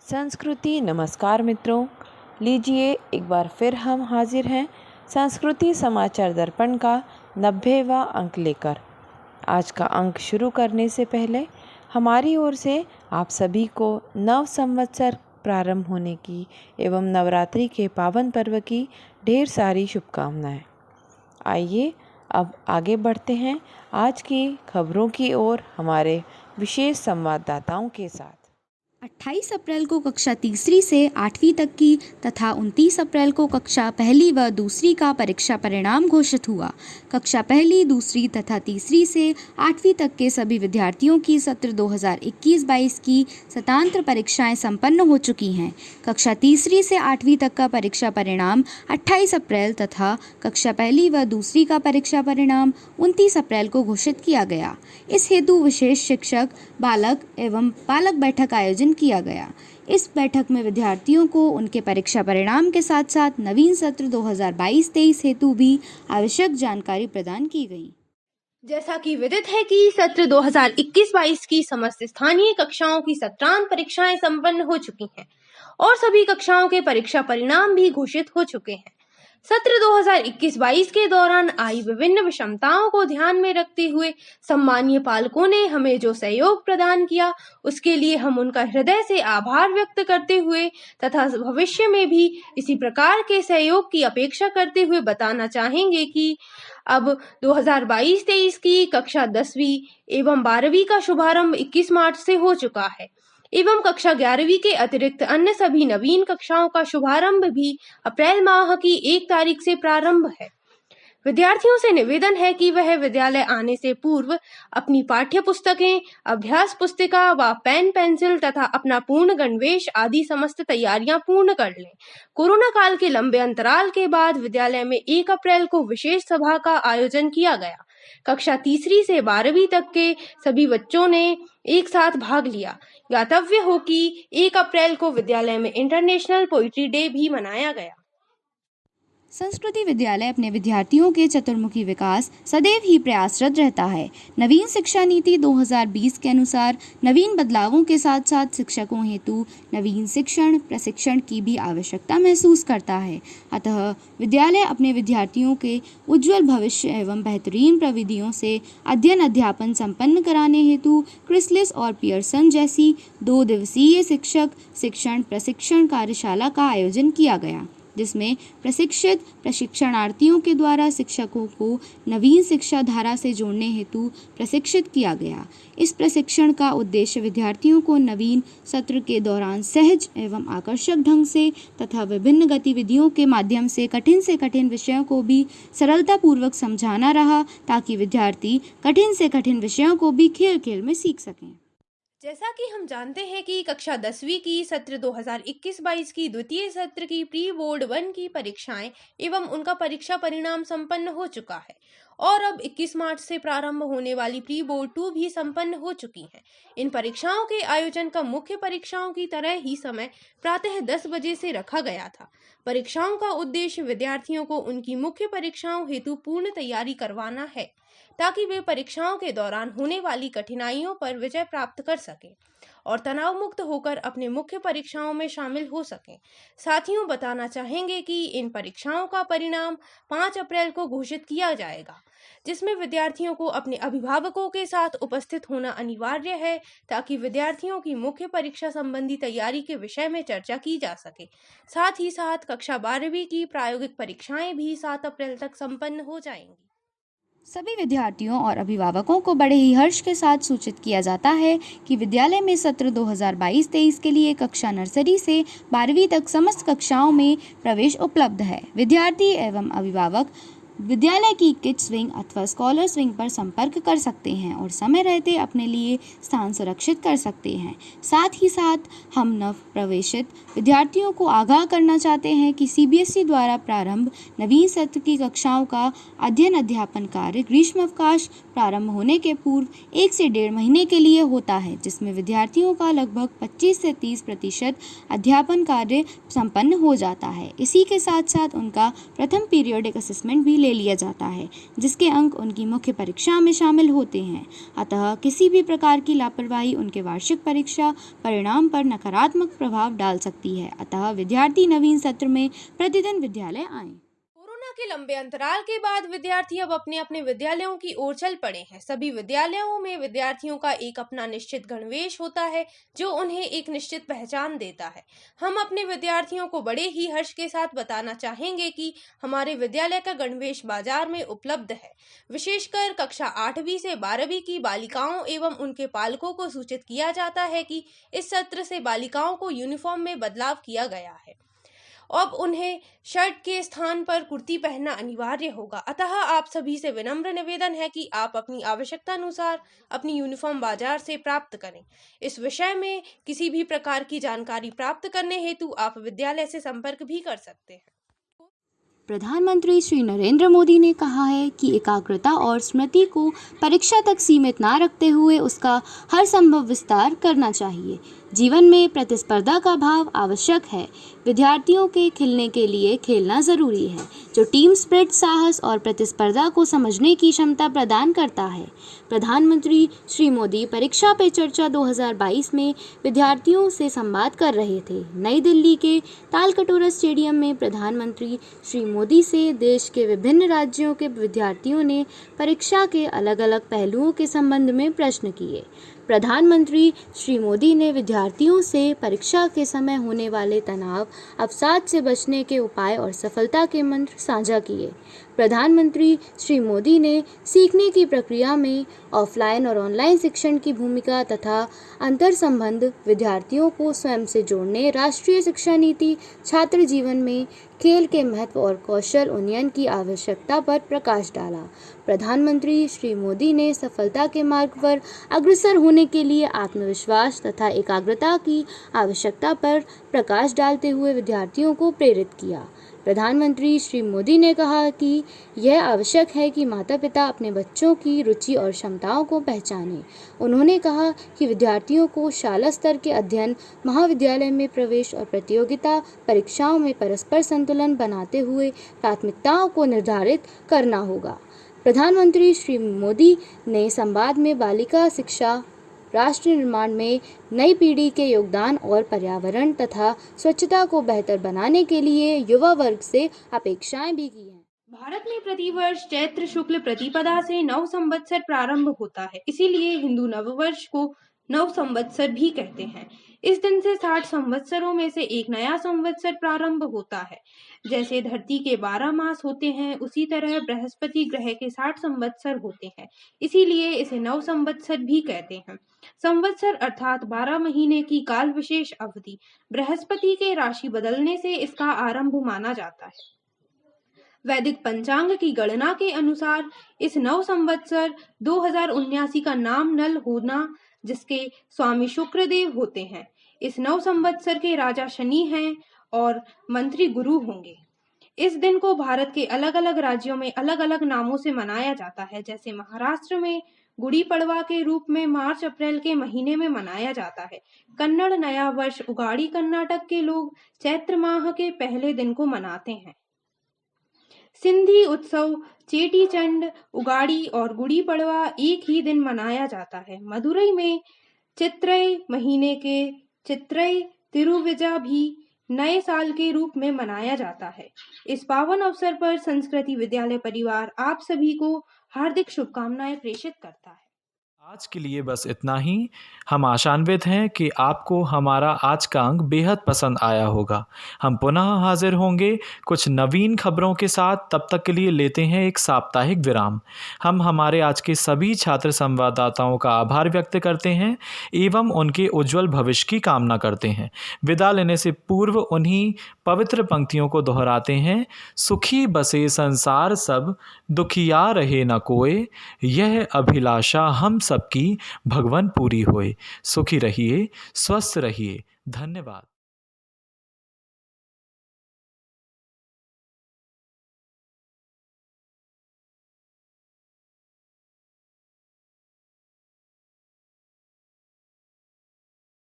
संस्कृति नमस्कार मित्रों, लीजिए एक बार फिर हम हाजिर हैं संस्कृति समाचार दर्पण का 90वां अंक लेकर। आज का अंक शुरू करने से पहले हमारी ओर से आप सभी को नव संवत्सर प्रारंभ होने की एवं नवरात्रि के पावन पर्व की ढेर सारी शुभकामनाएं। आइए अब आगे बढ़ते हैं आज की खबरों की ओर हमारे विशेष संवाददाताओं के साथ। 28 अप्रैल को कक्षा तीसरी से 8वीं तक की तथा 29 अप्रैल को कक्षा पहली व दूसरी का परीक्षा परिणाम घोषित हुआ। कक्षा पहली, दूसरी तथा तीसरी से 8वीं तक के सभी विद्यार्थियों की सत्र 2021-22 की स्वतंत्र परीक्षाएं संपन्न हो चुकी हैं। कक्षा तीसरी से 8वीं तक का परीक्षा परिणाम 28 अप्रैल तथा कक्षा पहली व दूसरी का परीक्षा परिणाम 29 अप्रैल को घोषित किया गया। इस हेतु विशेष शिक्षक, बालक एवं पालक बैठक आयोजन किया गया। इस बैठक में विद्यार्थियों को उनके परीक्षा परिणाम के साथ साथ नवीन सत्र 2022-23 हेतु भी आवश्यक जानकारी प्रदान की गई। जैसा कि विदित है कि सत्र 2021-22 की समस्त स्थानीय कक्षाओं की सत्रांत परीक्षाएं संपन्न हो चुकी हैं और सभी कक्षाओं के परीक्षा परिणाम भी घोषित हो चुके हैं। सत्र 2021-22 के दौरान आई विभिन्न विषमताओं को ध्यान में रखते हुए सम्मानीय पालकों ने हमें जो सहयोग प्रदान किया, उसके लिए हम उनका हृदय से आभार व्यक्त करते हुए तथा भविष्य में भी इसी प्रकार के सहयोग की अपेक्षा करते हुए बताना चाहेंगे कि अब 2022-23 की कक्षा 10वीं एवं 12वीं का शुभारंभ 21 मार्च से हो चुका है एवं कक्षा 11वीं के अतिरिक्त अन्य सभी नवीन कक्षाओं का शुभारंभ भी अप्रैल माह की 1 तारीख से प्रारंभ है। विद्यार्थियों से निवेदन है कि वह विद्यालय आने से पूर्व अपनी पाठ्य पुस्तकें, अभ्यास पुस्तिका व पेन पेंसिल तथा अपना पूर्ण गणवेश आदि समस्त तैयारियां पूर्ण कर लें। कोरोना काल के लंबे अंतराल के बाद विद्यालय में 1 अप्रैल को विशेष सभा का आयोजन किया गया। कक्षा तीसरी से 12वीं तक के सभी बच्चों ने एक साथ भाग लिया। ज्ञातव्य हो कि 1 अप्रैल को विद्यालय में इंटरनेशनल पोइट्री डे भी मनाया गया। संस्कृति विद्यालय अपने विद्यार्थियों के चतुर्मुखी विकास सदैव ही प्रयासरत रहता है। नवीन शिक्षा नीति 2020 के अनुसार नवीन बदलावों के साथ साथ शिक्षकों हेतु नवीन शिक्षण प्रशिक्षण की भी आवश्यकता महसूस करता है। अतः विद्यालय अपने विद्यार्थियों के उज्जवल भविष्य एवं बेहतरीन प्रविधियों से अध्ययन अध्यापन संपन्न कराने हेतु क्रिसलिस और पियर्सन जैसी 2 दिवसीय शिक्षक शिक्षण प्रशिक्षण कार्यशाला का आयोजन किया गया, जिसमें प्रशिक्षित प्रशिक्षणार्थियों के द्वारा शिक्षकों को नवीन शिक्षा धारा से जोड़ने हेतु प्रशिक्षित किया गया। इस प्रशिक्षण का उद्देश्य विद्यार्थियों को नवीन सत्र के दौरान सहज एवं आकर्षक ढंग से तथा विभिन्न गतिविधियों के माध्यम से कठिन विषयों को भी सरलतापूर्वक समझाना रहा, ताकि विद्यार्थी कठिन से कठिन विषयों को भी खेल खेल में सीख सकें। जैसा कि हम जानते हैं कि कक्षा 10वीं की सत्र 2021-22 की द्वितीय सत्र की प्री बोर्ड 1 की परीक्षाएं एवं उनका परीक्षा परिणाम संपन्न हो चुका है और अब 21 मार्च से प्रारंभ होने वाली प्री बोर्ड 2 भी संपन्न हो चुकी हैं। इन परीक्षाओं के आयोजन का मुख्य परीक्षाओं की तरह ही समय प्रातः 10 बजे से रखा गया था। परीक्षाओं का उद्देश्य विद्यार्थियों को उनकी मुख्य परीक्षाओं हेतु पूर्ण तैयारी करवाना है, ताकि वे परीक्षाओं के दौरान होने वाली कठिनाइयों पर विजय प्राप्त कर सकें और तनाव मुक्त होकर अपने मुख्य परीक्षाओं में शामिल हो सकें। साथियों, बताना चाहेंगे कि इन परीक्षाओं का परिणाम 5 अप्रैल को घोषित किया जाएगा, जिसमें विद्यार्थियों को अपने अभिभावकों के साथ उपस्थित होना अनिवार्य है, ताकि विद्यार्थियों की मुख्य परीक्षा संबंधी तैयारी के विषय में चर्चा की जा सके। साथ ही साथ कक्षा 12वीं की प्रायोगिक परीक्षाएं भी 7 अप्रैल तक संपन्न हो जाएंगी। सभी विद्यार्थियों और अभिभावकों को बड़े ही हर्ष के साथ सूचित किया जाता है कि विद्यालय में सत्र 2022-23 के लिए कक्षा नर्सरी से 12वीं तक समस्त कक्षाओं में प्रवेश उपलब्ध है। विद्यार्थी एवं अभिभावक विद्यालय की किड्स विंग अथवा स्कॉलर्स विंग पर संपर्क कर सकते हैं और समय रहते अपने लिए स्थान सुरक्षित कर सकते हैं। साथ ही साथ हम नव प्रवेशित विद्यार्थियों को आगाह करना चाहते हैं कि CBSE द्वारा प्रारंभ नवीन सत्र की कक्षाओं का अध्ययन अध्यापन कार्य ग्रीष्मावकाश प्रारंभ होने के पूर्व 1 से 1.5 महीने के लिए होता है, जिसमें विद्यार्थियों का लगभग 25 से 30% अध्यापन कार्य संपन्न हो जाता है। इसी के साथ साथ उनका प्रथम पीरियोडिक असेसमेंट भी ले लिया जाता है, जिसके अंक उनकी मुख्य परीक्षा में शामिल होते हैं। अतः किसी भी प्रकार की लापरवाही उनके वार्षिक परीक्षा परिणाम पर नकारात्मक प्रभाव डाल सकती है। अतः विद्यार्थी नवीन सत्र में प्रतिदिन विद्यालय आएं। कोरोना के लंबे अंतराल के बाद विद्यार्थी अब अपने अपने विद्यालयों की ओर चल पड़े हैं। सभी विद्यालयों में विद्यार्थियों का एक अपना निश्चित गणवेश होता है जो उन्हें एक निश्चित पहचान देता है। हम अपने विद्यार्थियों को बड़े ही हर्ष के साथ बताना चाहेंगे कि हमारे विद्यालय का गणवेश बाजार में उपलब्ध है। विशेषकर कक्षा 8वीं से 12वीं की बालिकाओं एवं उनके पालकों को सूचित किया जाता है कि इस सत्र से बालिकाओं को यूनिफॉर्म में बदलाव किया गया है। अब उन्हें शर्ट के स्थान पर कुर्ती पहनना अनिवार्य होगा। अतः आप सभी से विनम्र निवेदन है कि आप अपनी आवश्यकता अनुसार अपनी यूनिफॉर्म बाजार से प्राप्त करें। इस विषय में किसी भी प्रकार की जानकारी प्राप्त करने हेतु आप विद्यालय से संपर्क भी कर सकते हैं। प्रधानमंत्री श्री नरेंद्र मोदी ने कहा है कि एकाग्रता और स्मृति को परीक्षा तक सीमित न रखते हुए उसका हर संभव विस्तार करना चाहिए। जीवन में प्रतिस्पर्धा का भाव आवश्यक है। विद्यार्थियों के खिलने के लिए खेलना जरूरी है, जो टीम स्पिरिट, साहस और प्रतिस्पर्धा को समझने की क्षमता प्रदान करता है। प्रधानमंत्री श्री मोदी परीक्षा पे चर्चा 2022 में विद्यार्थियों से संवाद कर रहे थे। नई दिल्ली के तालकटोरा स्टेडियम में प्रधानमंत्री श्री मोदी से देश के विभिन्न राज्यों के विद्यार्थियों ने परीक्षा के अलग अलग पहलुओं के संबंध में प्रश्न किए। प्रधानमंत्री श्री मोदी ने विद्यार्थियों से परीक्षा के समय होने वाले तनाव, अवसाद से बचने के उपाय और सफलता के मंत्र साझा किए। प्रधानमंत्री श्री मोदी ने सीखने की प्रक्रिया में ऑफलाइन और ऑनलाइन शिक्षण की भूमिका तथा अंतर संबंध, विद्यार्थियों को स्वयं से जोड़ने, राष्ट्रीय शिक्षा नीति, छात्र जीवन में खेल के महत्व और कौशल उन्नयन की आवश्यकता पर प्रकाश डाला। प्रधानमंत्री श्री मोदी ने सफलता के मार्ग पर अग्रसर होने के लिए आत्मविश्वास तथा एकाग्रता की आवश्यकता पर प्रकाश डालते हुए विद्यार्थियों को प्रेरित किया। प्रधानमंत्री श्री मोदी ने कहा कि यह आवश्यक है कि माता पिता अपने बच्चों की रुचि और क्षमताओं को पहचानें। उन्होंने कहा कि विद्यार्थियों को शाला स्तर के अध्ययन, महाविद्यालय में प्रवेश और प्रतियोगिता परीक्षाओं में परस्पर संतुलन बनाते हुए प्राथमिकताओं को निर्धारित करना होगा। प्रधानमंत्री श्री मोदी ने संवाद में बालिका शिक्षा, राष्ट्र निर्माण में नई पीढ़ी के योगदान और पर्यावरण तथा स्वच्छता को बेहतर बनाने के लिए युवा वर्ग से अपेक्षाएं भी की हैं। भारत में प्रतिवर्ष चैत्र शुक्ल प्रतिपदा से नव संवत्सर प्रारंभ होता है। इसीलिए हिंदू नववर्ष को नव संवत्सर भी कहते हैं। इस दिन से 60 संवत्सरों में से एक नया संवत्सर प्रारंभ होता है। जैसे धरती के 12 मास होते हैं, उसी तरह बृहस्पति ग्रह के 60 संवत्सर होते हैं। इसीलिए इसे नव संवत्सर भी कहते हैं। संवत्सर अर्थात 12 महीने की काल विशेष अवधि। बृहस्पति के राशि बदलने से इसका आरंभ माना जाता है। वैदिक पंचांग की गणना के अनुसार इस नव संवत्सर 2079 का नाम नल होना, जिसके स्वामी शुक्रदेव होते हैं। इस नव संवत्सर के राजा शनि हैं और मंत्री गुरु होंगे। इस दिन को भारत के अलग अलग राज्यों में अलग अलग नामों से मनाया जाता है। जैसे महाराष्ट्र में गुड़ी पड़वा के रूप में मार्च अप्रैल के महीने में मनाया जाता है। कन्नड़ नया वर्ष उगाड़ी कर्नाटक के लोग चैत्र माह के पहले दिन को मनाते हैं। सिंधी उत्सव चेटी चंड, उगाड़ी और गुड़ी पड़वा एक ही दिन मनाया जाता है। मदुरई में चित्रई महीने के चित्रई तिरुविजा भी नए साल के रूप में मनाया जाता है। इस पावन अवसर पर संस्कृति विद्यालय परिवार आप सभी को हार्दिक शुभकामनाएं प्रेषित करता है। आज के लिए बस इतना ही। हम आशान्वित हैं कि आपको हमारा आज का अंक बेहद पसंद आया होगा। हम पुनः हाजिर होंगे कुछ नवीन खबरों के साथ। तब तक के लिए लेते हैं एक साप्ताहिक विराम। हम हमारे आज के सभी छात्र संवाददाताओं का आभार व्यक्त करते हैं एवं उनके उज्जवल भविष्य की कामना करते हैं। विदा लेने से पूर्व उन्हीं पवित्र पंक्तियों को दोहराते हैं। सुखी बसे संसार सब, दुखिया रहे न कोय, यह अभिलाषा हम सबकी भगवान पूरी होए। सुखी रहिए, स्वस्थ रहिए। धन्यवाद।